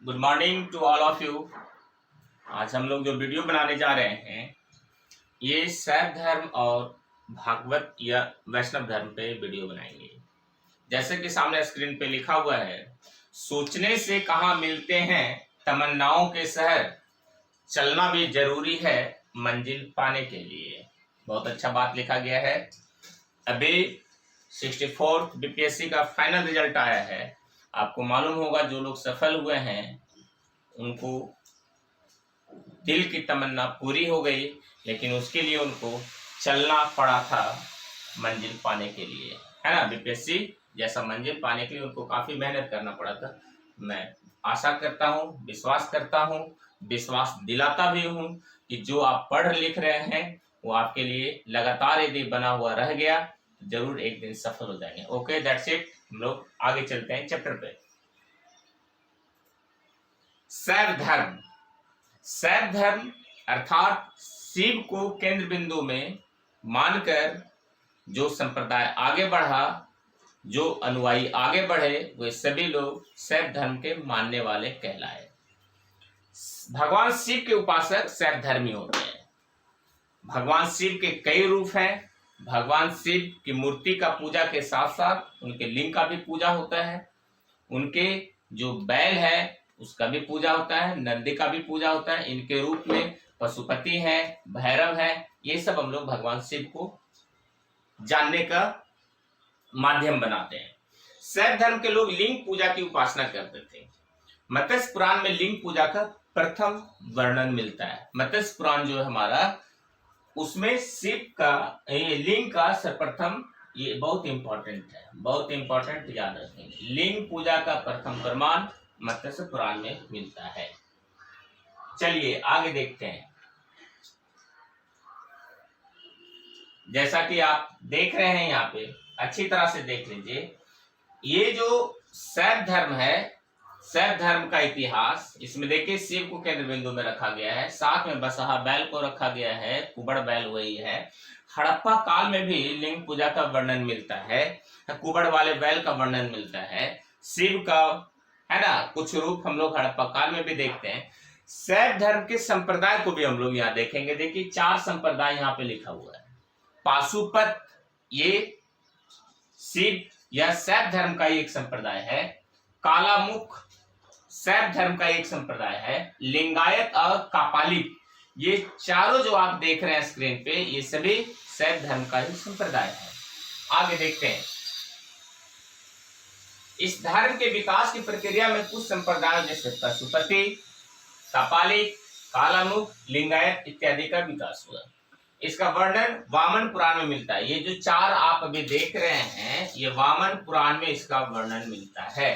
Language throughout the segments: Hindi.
Good morning to all of you. आज हम लोग जो वीडियो बनाने जा रहे हैं ये शैव धर्म और भागवत या वैष्णव धर्म पे वीडियो बनाएंगे। जैसे कि सामने स्क्रीन पे लिखा हुआ है, सोचने से कहाँ मिलते हैं तमन्नाओं के शहर, चलना भी जरूरी है मंजिल पाने के लिए। बहुत अच्छा बात लिखा गया है। अभी 64th बीपीएससी का फाइनल रिजल्ट आया है। आपको मालूम होगा जो लोग सफल हुए हैं उनको दिल की तमन्ना पूरी हो गई, लेकिन उसके लिए उनको चलना पड़ा था मंजिल पाने के लिए, है ना। बीपीएससी जैसा मंजिल पाने के लिए उनको काफी मेहनत करना पड़ा था। मैं आशा करता हूँ, विश्वास करता हूँ, विश्वास दिलाता भी हूँ कि जो आप पढ़ लिख रहे हैं वो आपके लिए लगातार यदि बना हुआ रह गया तो जरूर एक दिन सफल हो जाएंगे। Okay, that's it. हम लोग आगे चलते हैं चैप्टर पे। शैव धर्म। शैव धर्म अर्थात शिव को केंद्र बिंदु में मानकर जो संप्रदाय आगे बढ़ा, जो अनुयायी आगे बढ़े, वे सभी लोग शैव धर्म के मानने वाले कहलाए। भगवान शिव के उपासक शैव धर्मी होते हैं। भगवान शिव के कई रूप हैं। भगवान शिव की मूर्ति का पूजा के साथ साथ उनके लिंग का भी पूजा होता है। उनके जो बैल है उसका भी पूजा होता है, नंदी का भी पूजा होता है। इनके रूप में पशुपति है, भैरव है। ये सब हम लोग भगवान शिव को जानने का माध्यम बनाते हैं। शैव धर्म के लोग लिंग पूजा की उपासना करते थे। मत्स्य पुराण में लिंग पूजा का प्रथम वर्णन मिलता है। मत्स्य पुराण जो है हमारा, उसमें शिव का लिंग का सर्वप्रथम, ये बहुत इंपॉर्टेंट है, बहुत इंपॉर्टेंट, याद रखेंगे। लिंग पूजा का प्रथम प्रमाण मत्स्य पुराण में मिलता है। चलिए आगे देखते हैं। जैसा कि आप देख रहे हैं यहाँ पे, अच्छी तरह से देख लीजिए। ये जो शैव धर्म है, शैव धर्म का इतिहास, इसमें देखिए शिव को केंद्र बिंदु में रखा गया है, साथ में बसहा बैल को रखा गया है, कुबड़ बैल वही है। हड़प्पा काल में भी लिंग पूजा का वर्णन मिलता है, कुबड़ वाले बैल का वर्णन मिलता है। शिव का, है ना, कुछ रूप हम लोग हड़प्पा काल में भी देखते हैं। शैव धर्म के संप्रदाय को भी हम लोग यहाँ देखेंगे। देखिए 4 संप्रदाय यहाँ पे लिखा हुआ है। पाशुपत, ये शिव या शैव धर्म का एक संप्रदाय है। कालामुख शैव धर्म का एक संप्रदाय है। लिंगायत और कापालिक, ये चारों जो आप देख रहे हैं स्क्रीन पे, ये सभी शैव धर्म का ही संप्रदाय है। आगे देखते हैं। इस धर्म के विकास की प्रक्रिया में कुछ संप्रदायों जैसे पशुपति, कापालिक, कालामुख, लिंगायत इत्यादि का विकास हुआ। इसका वर्णन वामन पुराण में मिलता है। ये जो 4 आप अभी देख रहे हैं, ये वामन पुराण में इसका वर्णन मिलता है।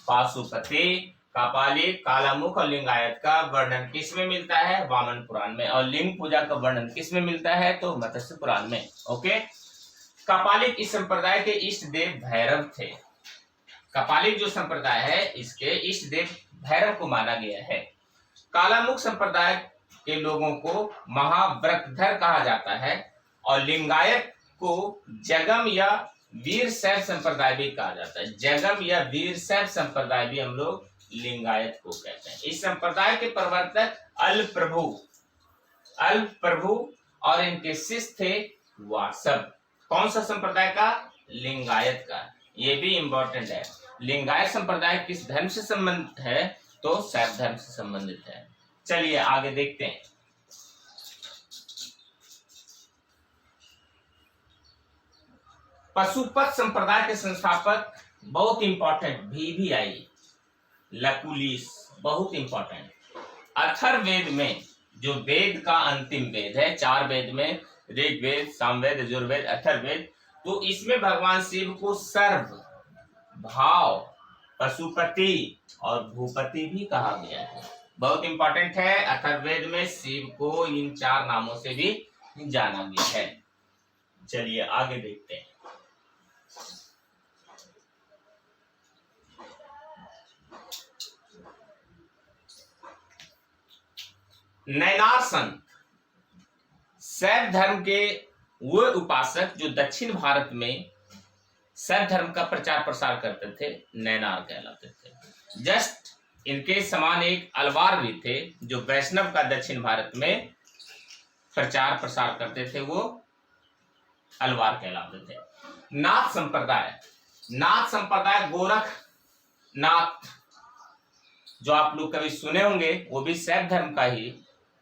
पाशुपति, कापालिक, कालामुख और लिंगायत का वर्णन किस में मिलता है? वामन पुराण में। और लिंग पूजा का वर्णन किस में मिलता है? तो मत्स्य पुराण में। ओके। कापालिक इस संप्रदाय के इष्ट देव भैरव थे। कापालिक जो संप्रदाय है, इसके इष्ट देव भैरव को माना गया है। कालामुख संप्रदाय के लोगों को महाव्रतधर कहा जाता है और लिंगायत को जगम या वीर शैव संप्रदाय भी कहा जाता है। जगम या वीर शैव संप्रदाय भी हम लोग लिंगायत को कहते हैं। इस संप्रदाय के प्रवर्तक अल्प प्रभु और इनके शिष्य थे वासव। कौन सा संप्रदाय का? लिंगायत का। ये भी इंपॉर्टेंट है। लिंगायत संप्रदाय किस धर्म से संबंधित है? तो शैव धर्म से संबंधित है। चलिए आगे देखते हैं। पशुपत संप्रदाय के संस्थापक बहुत इंपॉर्टेंट, VVI लकुलिस, बहुत इंपॉर्टेंट। अथर्ववेद में, जो वेद का अंतिम वेद है, 4 वेद में, ऋग्वेद, सामवेद, यजुर्वेद, अथर्ववेद, तो इसमें भगवान शिव को सर्व, भाव, पशुपति और भूपति भी कहा गया है। बहुत इंपॉर्टेंट है। अथर्ववेद में शिव को इन 4 नामों से भी जाना गया है। चलिए आगे देखते हैं। नैनार संत शैव धर्म के वो उपासक जो दक्षिण भारत में शैव धर्म का प्रचार प्रसार करते थे, नैनार कहलाते थे। जस्ट इनके समान एक अलवार भी थे जो वैष्णव का दक्षिण भारत में प्रचार प्रसार करते थे, वो अलवार कहलाते थे। नाथ संप्रदाय, नाथ संप्रदाय गोरखनाथ जो आप लोग कभी सुने होंगे, वो भी शैव धर्म का ही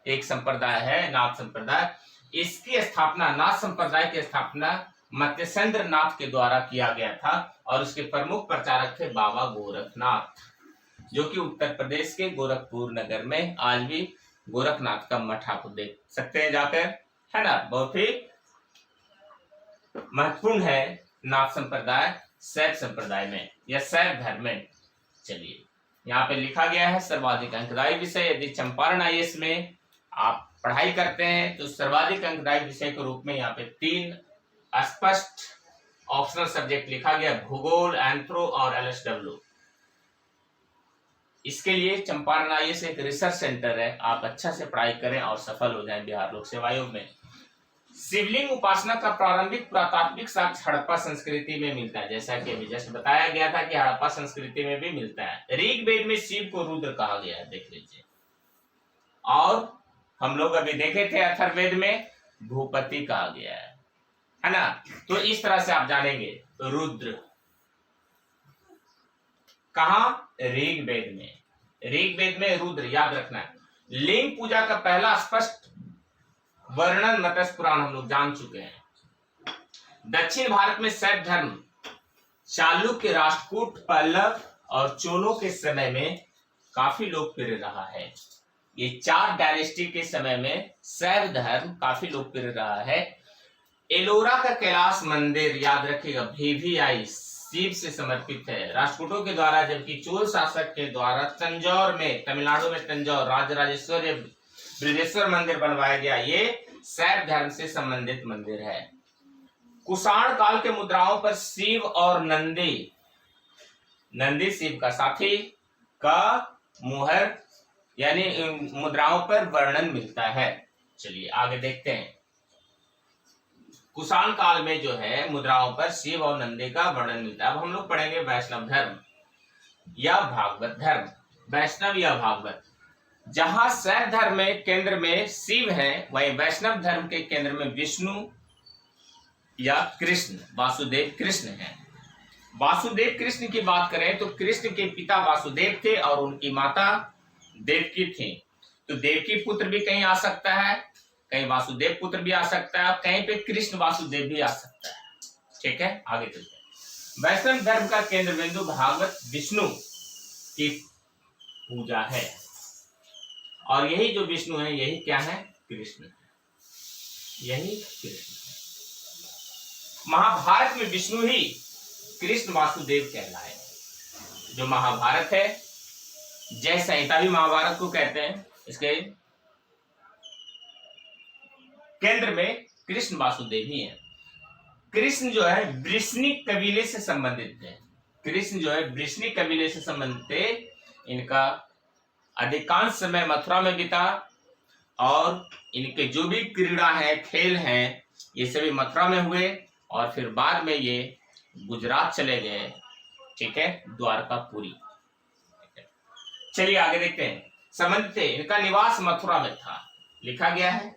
एक संप्रदाय है, नाथ संप्रदाय। इसकी स्थापना, नाथ संप्रदाय की स्थापना मत्स्येंद्र नाथ के द्वारा किया गया था और उसके प्रमुख प्रचारक थे बाबा गोरखनाथ, जो कि उत्तर प्रदेश के गोरखपुर नगर में आज भी गोरखनाथ का मठ आप देख सकते हैं जाकर, है ना। बहुत ही महत्वपूर्ण है नाथ संप्रदाय शैव संप्रदाय में या शैव धर्म में। चलिए, यहाँ पे लिखा गया है सर्वाधिक अंकदायी विषय। यदि चंपारण आईएएस में आप पढ़ाई करते हैं तो सर्वाधिक अंकदायी विषय के रूप में यहाँ पे 3 स्पष्ट ऑप्शनल सब्जेक्ट लिखा गया, भूगोल, एंथ्रो और एलएसडब्ल्यू। इसके लिए चंपारण आईएएस एक रिसर्च सेंटर है, आप अच्छा से पढ़ाई करें और सफल हो जाएं बिहार लोक सेवा आयोग में। शिवलिंग उपासना का प्रारंभिक पुरातात्विक साक्ष्य हड़प्पा संस्कृति में मिलता है, जैसा कि अभी जस्ट बताया गया था कि हड़प्पा संस्कृति में भी मिलता है। ऋग्वेद में शिव को रुद्र कहा गया है, देख लीजिए। और हम लोग अभी देखे थे अथर्ववेद में भूपति कहा गया है ना। तो इस तरह से आप जानेंगे रुद्र कहा, ऋग्वेद में, ऋग्वेद में रुद्र, याद रखना। लिंग पूजा का पहला स्पष्ट वर्णन मत्स्य पुराण हम लोग जान चुके हैं। दक्षिण भारत में शैव धर्म चालुक्य, राष्ट्रकूट, पल्लव और चोलों के समय में काफी लोकप्रिय रहा है। ये 4 डायनेस्टी के समय में शैव धर्म काफी लोकप्रिय रहा है। एलोरा का कैलाश मंदिर, याद रखिएगा, VVI शिव से समर्पित है राष्ट्रकूटों के द्वारा, जबकि चोल शासक के द्वारा तंजौर में, तमिलनाडु में तंजौर राजराजेश्वर बृहदेश्वर मंदिर बनवाया गया। ये शैव धर्म से संबंधित मंदिर है। कुषाण काल के मुद्राओं पर शिव और नंदी, नंदी शिव का साथी का मुहर यानी मुद्राओं पर वर्णन मिलता है। चलिए आगे देखते हैं। कुषाण काल में जो है मुद्राओं पर शिव और नंदी का वर्णन मिलता है। अब हम लोग पढ़ेंगे वैष्णव धर्म या भागवत धर्म। वैष्णव या भागवत, जहां शैव धर्म में केंद्र में शिव है, वहीं वैष्णव धर्म के केंद्र में विष्णु या कृष्ण, वासुदेव कृष्ण है। वासुदेव कृष्ण की बात करें तो कृष्ण के पिता वासुदेव थे और उनकी माता देवकी थी। तो देवकी पुत्र भी कहीं आ सकता है, कहीं वासुदेव पुत्र भी आ सकता है, कहीं पे कृष्ण वासुदेव भी आ सकता है। ठीक है, आगे चलते हैं। वैष्णव धर्म का केंद्र बिंदु भागवत विष्णु की पूजा है और यही जो विष्णु है यही क्या है, कृष्ण है, यही कृष्ण है। महाभारत में विष्णु ही कृष्ण वासुदेव कहलाए। जो महाभारत है, जय संहिता भी महाभारत को कहते हैं, इसके केंद्र में कृष्ण वासुदेव ही है। कृष्ण जो है वृष्णिक कबीले से संबंधित है। कृष्ण जो है वृष्णिक कबीले से संबंधित है। इनका अधिकांश समय मथुरा में बीता और इनके जो भी क्रीड़ा है, खेल हैं, ये सभी मथुरा में हुए और फिर बाद में ये गुजरात चले गए। ठीक है, द्वारकापुरी। चलिए आगे देखते हैं। संबंधित है, इनका निवास मथुरा में था, लिखा गया है।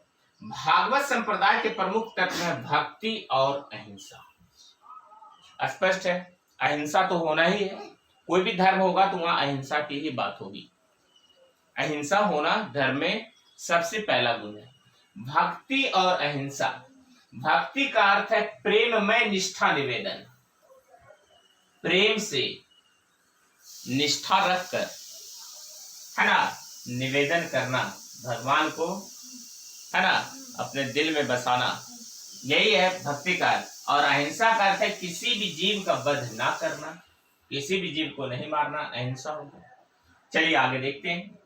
भागवत संप्रदाय के प्रमुख तत्व है भक्ति और अहिंसा। स्पष्ट है, अहिंसा तो होना ही है। कोई भी धर्म होगा तो वहां अहिंसा की ही बात होगी। अहिंसा होना धर्म में सबसे पहला गुण है। भक्ति और अहिंसा, भक्ति का अर्थ है प्रेममय निष्ठा निवेदन, प्रेम से निष्ठा रखकर, है ना, निवेदन करना भगवान को, है ना, अपने दिल में बसाना, यही है भक्ति का अर्थ। और अहिंसा का अर्थ है किसी भी जीव का वध ना करना, किसी भी जीव को नहीं मारना, अहिंसा होगा। चलिए आगे देखते हैं।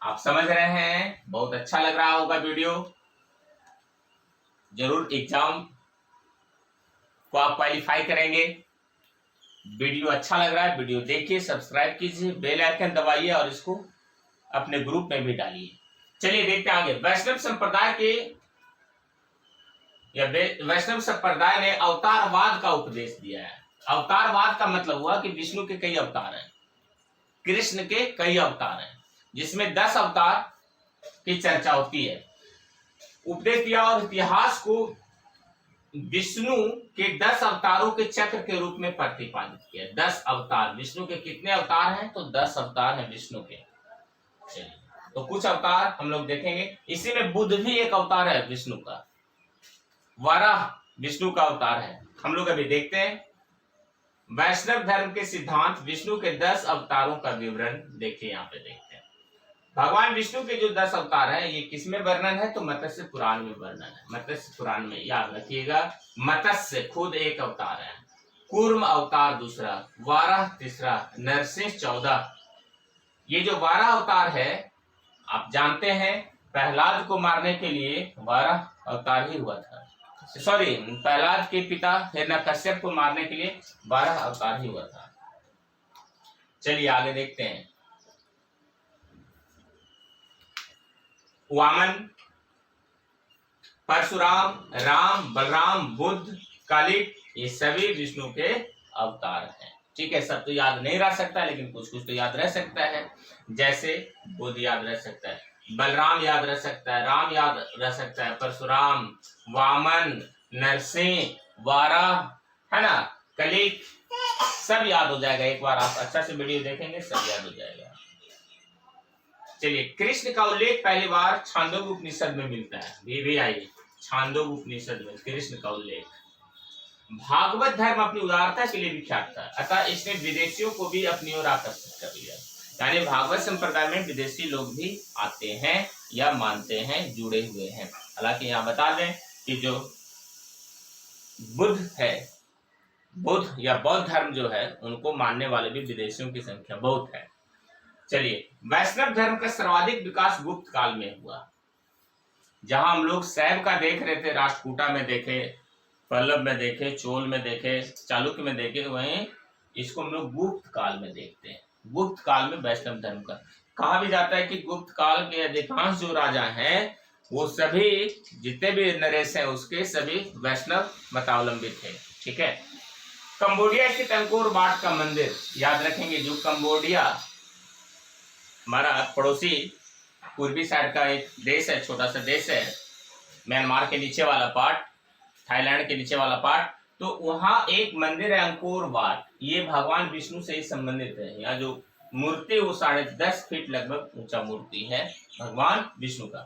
आप समझ रहे हैं, बहुत अच्छा लग रहा होगा वीडियो। जरूर एग्जाम को आप क्वालिफाई करेंगे। वीडियो अच्छा लग रहा है, वीडियो देखिए, सब्सक्राइब कीजिए, बेल आइकन दबाइए और इसको अपने ग्रुप में भी डालिए। चलिए देखते हैं आगे। वैष्णव संप्रदाय के या वैष्णव संप्रदाय ने अवतारवाद का उपदेश दिया है। अवतारवाद का मतलब हुआ कि विष्णु के कई अवतार हैं। कृष्ण के कई अवतार हैं, जिसमें 10 अवतार की चर्चा होती है। उपदेश दिया और इतिहास को विष्णु के 10 अवतारों के चक्र के रूप में प्रतिपादित किया। 10 अवतार, विष्णु के कितने अवतार हैं? तो 10 अवतार हैं विष्णु के। चलिए, तो कुछ अवतार हम लोग देखेंगे। इसी में बुध भी एक अवतार है विष्णु का, वाराह विष्णु का अवतार है। हम लोग अभी देखते हैं वैष्णव धर्म के सिद्धांत विष्णु के 10 अवतारों का विवरण देखिए। यहाँ पे देखते हैं भगवान विष्णु के जो 10 अवतार हैं, ये किसमें वर्णन है? तो मत्स्य पुराण में वर्णन है। मत्स्य पुराण में, याद रखिएगा, मत्स्य खुद एक अवतार है, कूर्म अवतार दूसरा, वाराह तीसरा, नरसिंह 14। ये जो वाराह अवतार है, आप जानते हैं प्रहलाद को मारने के लिए वाराह अवतार ही हुआ था। सॉरी, प्रहलाद के पिता हिरण्यकश्यप को मारने के लिए वाराह अवतार ही हुआ था। चलिए आगे देखते हैं। वामन, परशुराम, राम, बलराम, बुद्ध, कालिक, ये सभी विष्णु के अवतार हैं। ठीक है, सब तो याद नहीं रह सकता, लेकिन कुछ कुछ तो याद रह सकता है। जैसे बुद्ध याद रह सकता है, बलराम याद रह सकता है, राम याद रह सकता है, परशुराम, वामन, नरसिंह, वाराह, है ना, कलिक, सब याद हो जाएगा। एक बार आप अच्छा से वीडियो देखेंगे, सब याद हो जाएगा। चलिए, कृष्ण का उल्लेख पहली बार छांदोग्य उपनिषद में मिलता है। भी आइए, छांदोग्य उपनिषद में कृष्ण का उल्लेख। भागवत धर्म अपनी उदारता के लिए विख्यात था, अतः इसने विदेशियों को भी अपनी ओर आकर्षित कर लिया। यानी भागवत संप्रदाय में विदेशी लोग भी आते हैं या मानते हैं, जुड़े हुए हैं। हालांकि यहाँ बता दें कि जो बुद्ध है, बुद्ध या बौद्ध धर्म जो है, उनको मानने वाले भी विदेशियों की संख्या बहुत है। चलिए, वैष्णव धर्म का सर्वाधिक विकास गुप्त काल में हुआ। जहां हम लोग शैव का देख रहे थे, राष्ट्रकूटा में देखे, पल्लव में देखे, चोल में देखे, चालुक्य में देखे, वहीं इसको हम लोग गुप्त काल में देखते हैं। गुप्त काल में वैष्णव धर्म का कहा भी जाता है कि गुप्त काल के अधिकांश जो राजा हैं, वो सभी, जितने भी नरेश हैं उसके, सभी वैष्णव मतावलंबी थे। ठीक है। कंबोडिया स्थित अंकोर वाट का मंदिर, याद रखेंगे, जो कंबोडिया हमारा पड़ोसी पूर्वी साइड का एक देश है, छोटा सा देश है, म्यांमार के नीचे वाला पार्ट, थाईलैंड के नीचे वाला पार्ट, तो वहाँ एक मंदिर है अंकोर वाट। ये भगवान विष्णु से ही संबंधित है। यहाँ जो मूर्ति, वो 10.5 फीट लगभग ऊंचा मूर्ति है भगवान विष्णु का।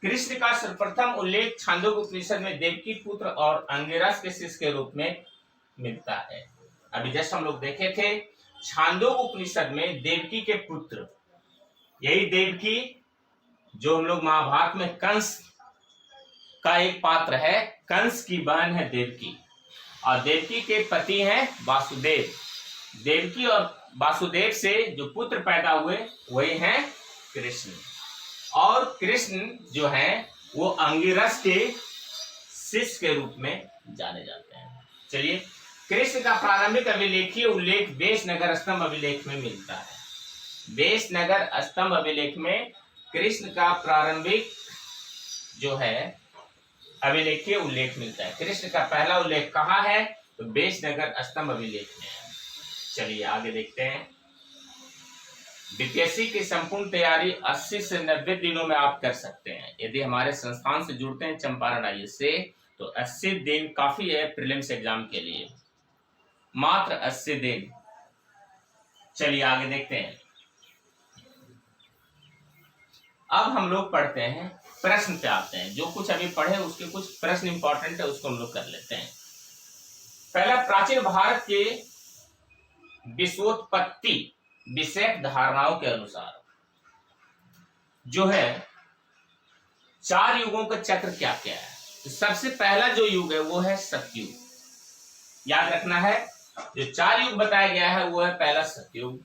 कृष्ण का सर्वप्रथम उल्लेख छांदोग्य उपनिषद में देवकी पुत्र और अंगिरस के शिष्य के रूप में मिलता है। अभी जस्ट हम लोग देखे थे, छांदोग्य उपनिषद में देवकी के पुत्र, यही देवकी जो हम लोग महाभारत में कंस का एक पात्र है, कंस की बहन है देवकी, और देवकी के पति हैं वासुदेव। देवकी और वासुदेव से जो पुत्र पैदा हुए वही हैं कृष्ण, और कृष्ण जो हैं वो अंगिरस के शिष्य के रूप में जाने जाते हैं। चलिए, कृष्ण का प्रारंभिक अभिलेखीय उल्लेख बेशनगर स्तंभ अभिलेख में मिलता है। बेशनगर स्तंभ अभिलेख में कृष्ण का प्रारंभिक जो है अभिलेखीय उल्लेख मिलता है। कृष्ण का पहला उल्लेख कहाँ है? तो बेशनगर स्तंभ अभिलेख में है। चलिए आगे देखते हैं। बीपीएससी की संपूर्ण तैयारी 80 से 90 दिनों में आप कर सकते हैं। यदि हमारे संस्थान से जुड़ते हैं चंपारण आईएएस से, तो 80 दिन काफी है प्रीलिम्स एग्जाम के लिए, मात्र 80 दिन। चलिए आगे देखते हैं। अब हम लोग पढ़ते हैं, प्रश्न पे आते हैं। जो कुछ अभी पढ़े उसके कुछ प्रश्न इंपॉर्टेंट है, उसको हम लोग कर लेते हैं। पहला, प्राचीन भारत के विश्वोत्पत्ति विषयक धारणाओं के अनुसार जो है 4 युगों का चक्र क्या क्या है। तो सबसे पहला जो युग है वो है सतयुग। याद रखना है, जो 4 युग बताया गया है वो है पहला सतयुग,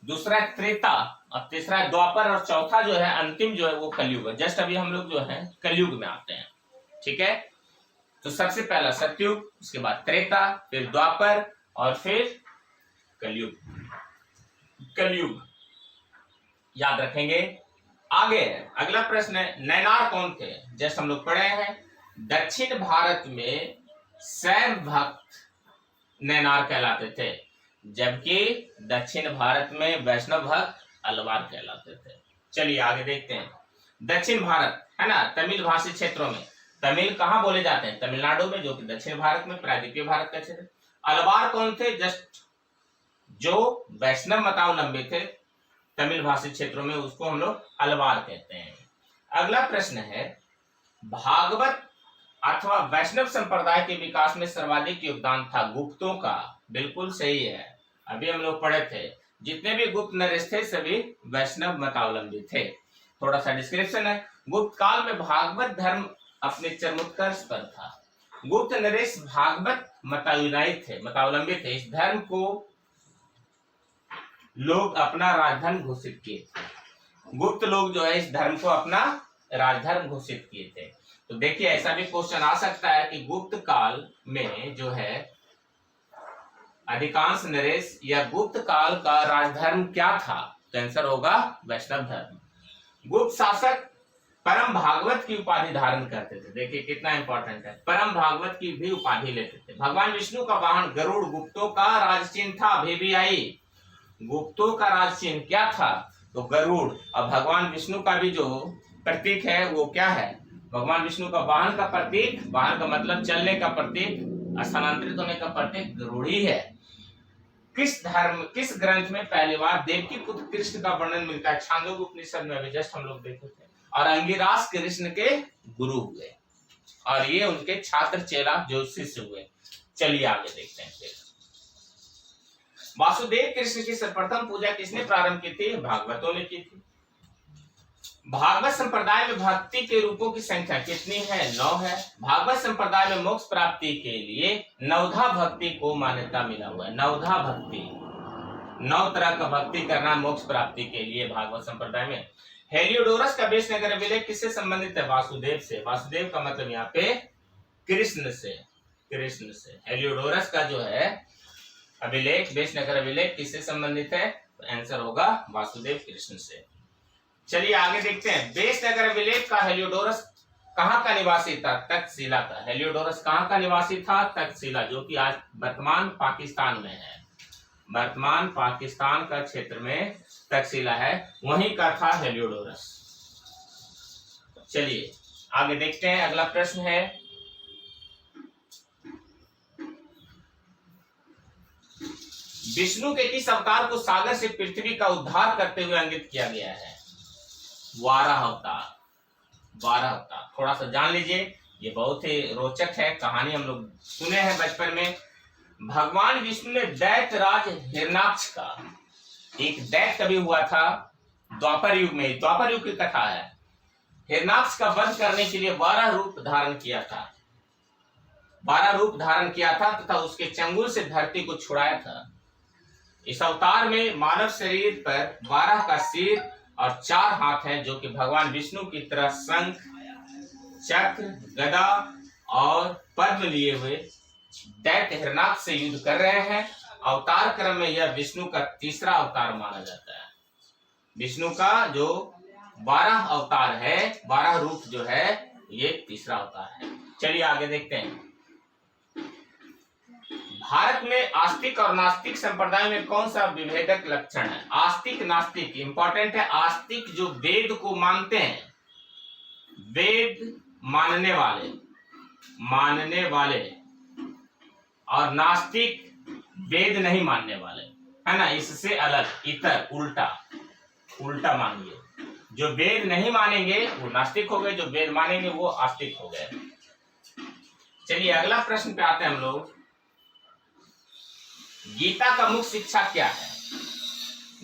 दूसरा त्रेता, और तीसरा द्वापर, और चौथा जो है अंतिम जो है वो कलयुग है। जस्ट अभी हम लोग जो है कलयुग में आते हैं। ठीक है, तो सबसे पहला सतयुग, उसके बाद त्रेता, फिर द्वापर और फिर कलयुग। कलयुग याद रखेंगे। आगे अगला प्रश्न है, नैनार कौन थे? जस्ट हम लोग पढ़े हैं, दक्षिण भारत में शैव भक्त नैनार कहलाते थे। जबकि दक्षिण भारत में वैष्णव भक्त अलवार कहलाते थे। चलिए आगे देखते हैं। दक्षिण भारत है ना, तमिल भाषी क्षेत्रों में, तमिल कहाँ बोले जाते हैं? तमिलनाडु में, जो कि दक्षिण भारत में प्रायद्वीपीय भारत का क्षेत्र। अलवार कौन थे? जस्ट जो वैष्णव मतावलंबी थे तमिल भाषी क्षेत्रों में, उसको हम लोग अलवार कहते हैं। अगला प्रश्न है, भागवत अथवा वैष्णव संप्रदाय के विकास में सर्वाधिक योगदान था गुप्तों का। बिल्कुल सही है, अभी हम लोग पढ़े थे, जितने भी गुप्त नरेश थे सभी वैष्णव मतावलंबी थे। थोड़ा सा डिस्क्रिप्शन है। गुप्त काल में भागवत धर्म अपने चरमोत्कर्ष पर था। गुप्त नरेश भागवत मतावलंबी थे। इस धर्म को लोग अपना राजधर्म घोषित किए थे। गुप्त लोग जो है इस धर्म को अपना राजधर्म घोषित किए थे। तो देखिए, ऐसा भी क्वेश्चन आ सकता है कि गुप्त काल में जो है अधिकांश नरेश या गुप्त काल का राजधर्म क्या था? तो आंसर होगा वैष्णव धर्म। गुप्त शासक परम भागवत की उपाधि धारण करते थे। देखिए कितना इंपॉर्टेंट है, परम भागवत की भी उपाधि लेते थे। भगवान विष्णु का वाहन गरुड़ गुप्तों का राजचिन्ह था। अभी भी आई, गुप्तों का राजचिन्ह क्या था? तो गरुड़। और भगवान विष्णु का भी जो प्रतीक है वो क्या है? भगवान विष्णु का वाहन का प्रतीक, वाहन का मतलब चलने का प्रतीक, स्थानांतरित होने का प्रतीक गरुड़ ही है। किस ग्रंथ में पहली बार देवकी पुत्र कृष्ण का वर्णन मिलता है? छांदोग्य उपनिषद में, अभी जस्ट हम लोग देखे थे। और अंगिरास कृष्ण के गुरु हुए और ये उनके छात्र चेला जो शिष्य हुए। चलिए आगे देखते हैं। फिर वासुदेव कृष्ण की सर्वप्रथम पूजा किसने प्रारंभ की थी? भागवतों ने की थी। भागवत संप्रदाय में भक्ति के रूपों की संख्या कितनी है? 9 है। भागवत संप्रदाय में मोक्ष प्राप्ति के लिए नवधा भक्ति को मान्यता मिला हुआ है। नवधा भक्ति, 9 तरह का भक्ति करना मोक्ष प्राप्ति के लिए भागवत संप्रदाय में। हेलियोडोरस का वेश नगर अभिलेख किससे संबंधित है? वासुदेव से। वासुदेव का मतलब यहाँ पे कृष्ण से। हेलियोडोरस का जो है अभिलेख, वेश नगर अभिलेख किससे संबंधित है? तो आंसर होगा वासुदेव कृष्ण से। चलिए आगे देखते हैं। वेश नगर अभिलेख का हेलियोडोरस कहाँ का निवासी था? तक्षशिला का। हेलियोडोरस कहाँ का निवासी था? तक्षशिला, जो कि आज वर्तमान पाकिस्तान में है। वर्तमान पाकिस्तान का क्षेत्र में तक्षशिला है, वहीं का था हेलियोडोरस। चलिए आगे देखते हैं। अगला प्रश्न है, विष्णु के किस अवतार को सागर से पृथ्वी का उद्धार करते हुए अंकित किया गया है? वाराह अवतार। वाराह अवतार थोड़ा सा जान लीजिए, ये बहुत ही रोचक है। कहानी हम लोग सुने हैं बचपन में। भगवान विष्णु ने दैत्य राज हिरण्याक्ष का, एक दैत्य कभी हुआ था द्वापर युग में, द्वापर युग की कथा है। हिरण्याक्ष का वध करने के लिए 12 रूप धारण किया था। 12 रूप धारण किया था तथा उसके चंगुल से धरती को छुड़ाया था। इस अवतार में मानव शरीर पर 12 का सिर और 4 हाथ हैं, जो कि भगवान विष्णु की तरह शंख, चक्र, गदा और पद्म लिए हुए दैत्य हिरण्याक्ष से युद्ध कर रहे हैं। अवतार क्रम में यह विष्णु का तीसरा अवतार माना जाता है। विष्णु का जो 12 अवतार है, 12 रूप जो है, ये तीसरा अवतार है। चलिए आगे देखते हैं। भारत में आस्तिक और नास्तिक संप्रदाय में कौन सा विभेदक लक्षण है? आस्तिक नास्तिक इंपॉर्टेंट है। आस्तिक जो वेद को मानते हैं, वेद मानने वाले, और नास्तिक वेद नहीं मानने वाले, है ना, इससे अलग, इतर, उल्टा मानिए। जो वेद नहीं मानेंगे वो नास्तिक हो गए, जो वेद मानेंगे वो आस्तिक हो गए। चलिए अगला प्रश्न पे आते हैं हम लोग। गीता का मुख्य शिक्षा क्या है?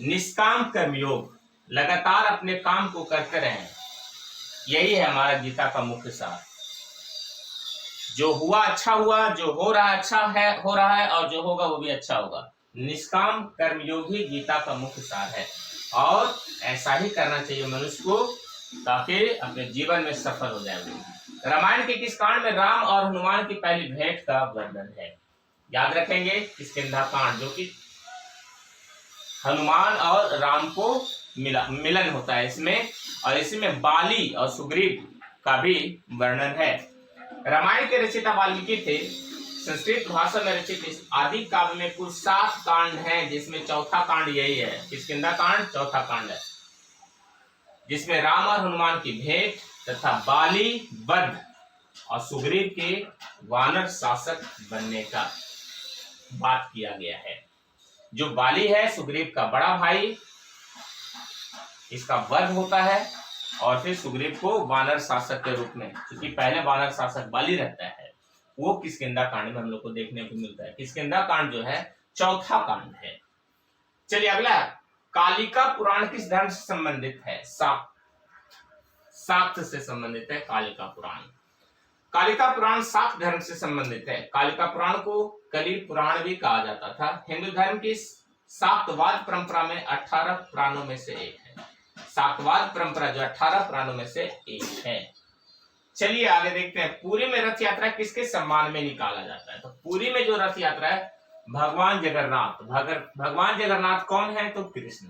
निष्काम कर्मयोग, लगातार अपने काम को करते रहें, यही है हमारा गीता का मुख्य सार। जो हुआ अच्छा हुआ, जो हो रहा अच्छा है, हो रहा है, और जो होगा वो भी अच्छा होगा। निष्काम कर्मयोग ही गीता का मुख्य सार है, और ऐसा ही करना चाहिए मनुष्य को, ताकि अपने जीवन में सफल हो जाए। रामायण के किस कांड में राम और हनुमान की पहली भेंट का वर्णन है? याद रखेंगे, किष्किंधा कांड, जो कि हनुमान और राम को मिलन होता है इसमें, और इसमें बाली और सुग्रीव का भी वर्णन है। रामायण के रचयिता वाल्मीकि थे। संस्कृत भाषा में रचित इस आदि काव्य में कुल 7 कांड हैं, जिसमें चौथा कांड यही है। किष्किंधा कांड चौथा कांड है, जिसमें राम और हनुमान की भेंट तथा बाली वध और सुग्रीव के वानर शासक बनने का बात किया गया है। जो बाली है सुग्रीव का बड़ा भाई, इसका वध होता है और फिर सुग्रीव को वानर शासक के रूप में, क्योंकि पहले वानर शासक बाली रहता है, वो किष्किंधा कांड में हम लोग को देखने को मिलता है। किष्किंधा कांड जो है चौथा कांड है। चलिए अगला, कालिका पुराण किस धर्म से संबंधित है? शाक्त से संबंधित है कालिका पुराण। कालिका पुराण शाक्त धर्म से संबंधित है। कालिका पुराण को कली पुराण भी कहा जाता था। हिंदू धर्म की शाक्तवाद परंपरा में 18 पुराणों में से एक है। शाक्तवाद परंपरा जो 18 पुराणों में से एक है। चलिए आगे देखते हैं, पुरी में रथ यात्रा किसके सम्मान में निकाला जाता है? तो पुरी में जो रथ यात्रा है भगवान जगन्नाथ। भगवान जगन्नाथ कौन है? तो कृष्ण।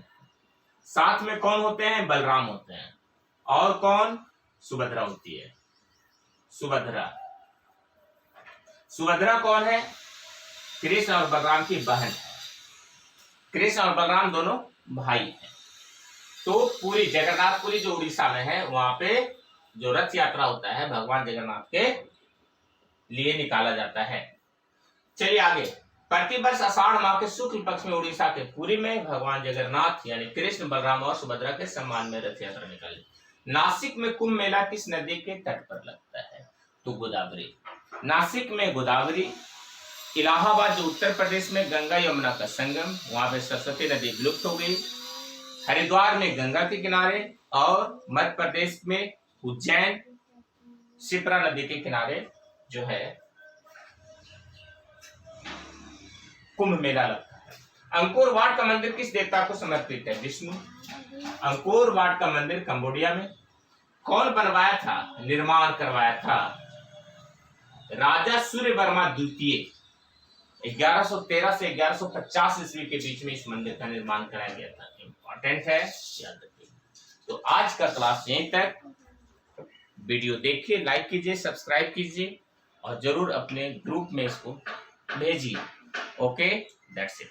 साथ में कौन होते हैं? बलराम होते हैं। और कौन? सुभद्रा होती है। सुभद्रा कौन है? कृष्ण और बलराम की बहन है। कृष्ण और बलराम दोनों भाई हैं। तो पूरी जगन्नाथपुरी जो उड़ीसा में है, वहां पे जो रथ यात्रा होता है भगवान जगन्नाथ के लिए निकाला जाता है। चलिए आगे, प्रतिवर्ष आषाढ़ माह के शुक्ल पक्ष में उड़ीसा के पुरी में भगवान जगन्नाथ यानी कृष्ण, बलराम और सुभद्रा के सम्मान में रथ यात्रा निकाली। नासिक में कुंभ मेला किस नदी के तट पर लगता है? तो गोदावरी। नासिक में गोदावरी। इलाहाबाद जो उत्तर प्रदेश में गंगा यमुना का संगम, वहां पे सरस्वती नदी विलुप्त हो गई। हरिद्वार में गंगा के किनारे, और मध्य प्रदेश में उज्जैन शिप्रा नदी के किनारे जो है कुंभ मेला लगता है। अंकोर वाट का मंदिर किस देवता को समर्पित है? विष्णु। अंकोर वाट का मंदिर कंबोडिया में। कौन बनवाया था, निर्माण करवाया था? राजा सूर्यवर्मा द्वितीय। 1113 से 1150 ईस्वी के बीच में इस मंदिर का निर्माण कराया गया था। इंपॉर्टेंट है, याद रखिए। तो आज का क्लास यहीं तक। वीडियो देखिए, लाइक कीजिए, सब्सक्राइब कीजिए और जरूर अपने ग्रुप में इसको भेजिए। Okay, that's it.